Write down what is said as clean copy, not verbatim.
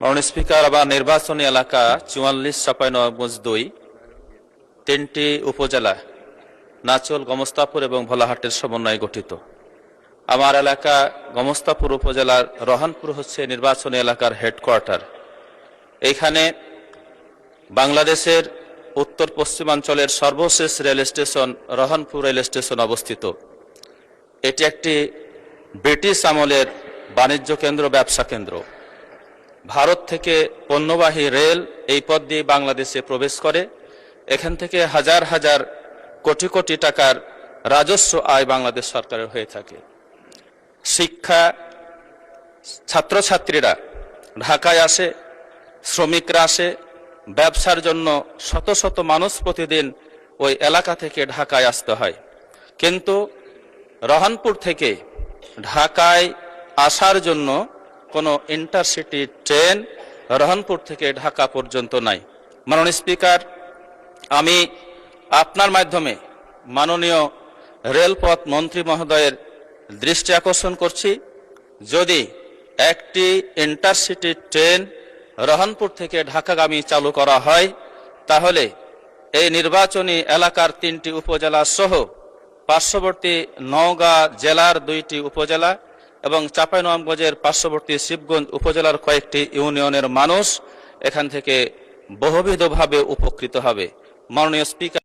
মাননীয় স্পিকার, আবার নির্বাচনী এলাকা ৪৪, চাঁপাইনবাবগঞ্জ ২, ৩টি উপজেলা নাচল, গমস্তাপুর এবং ভোলাহাটের সমন্বয়ে গঠিত। আমার এলাকা গমস্তাপুর উপজেলার রহানপুর হচ্ছে নির্বাচনী এলাকার হেডকোয়ার্টার। এইখানে বাংলাদেশের উত্তর পশ্চিমাঞ্চলের সর্বশেষ রেল স্টেশন রহানপুর রেল স্টেশন অবস্থিত। এটি একটি ব্রিটিশ আমলের বাণিজ্য কেন্দ্র, ব্যবসা কেন্দ্র। ভারত থেকে পণ্যবাহী রেল এই পথ দিয়ে বাংলাদেশে প্রবেশ করে। এখান থেকে হাজার হাজার কোটি কোটি টাকার রাজস্ব আয় বাংলাদেশ সরকারের হয়ে থাকে। শিক্ষা, ছাত্রছাত্রীরা ঢাকায় আসে, শ্রমিকরা আসে, ব্যবসার জন্য শত শত মানুষ প্রতিদিন ওই এলাকা থেকে ঢাকায় আসতে হয়। কিন্তু রহানপুর থেকে ঢাকায় আসার জন্য কোনো ইন্টারসিটি ট্রেন রহানপুর থেকে ঢাকা পর্যন্ত নাই। মাননীয় স্পিকার, আমি আপনার মাধ্যমে মাননীয় রেলপথ মন্ত্রী মহোদয়ের দৃষ্টি আকর্ষণ করছি, যদি একটি ইন্টারসিটি ট্রেন রহানপুর থেকে ঢাকাগামী চালু করা হয়, তাহলে এই নির্বাচনী এলাকার ৩টি উপজেলা সহ পার্শ্ববর্তী নওগাঁ জেলার ২টি উপজেলা এবং চাঁপাইনবাবগঞ্জের পার্শ্ববর্তী শিবগঞ্জ উপজেলার কয়েকটি ইউনিয়নের মানুষ এখান থেকে বহুবিধভাবে উপকৃত হবে। মাননীয় স্পিকার।